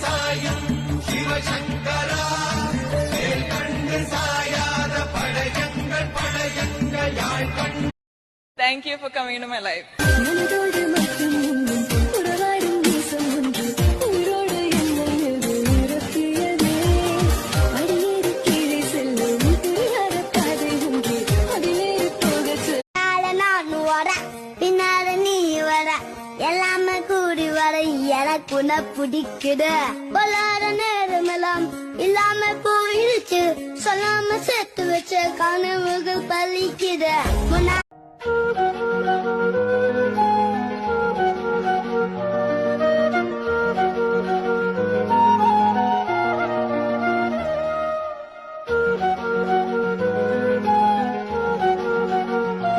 சாயும் சிவசங்கரா கண்டு சாயாத படையங்கள் படையங்கள் யாழ் கண்டு. Thank you for coming into my life. எல்லாமே கூடி வர எனக்கு உன பிடிக்குது. வளர நேரமெல்லாம் இல்லாம போயிடுச்சு. சொல்லாம சேர்த்து வச்ச கனவுகள் பலிக்குது.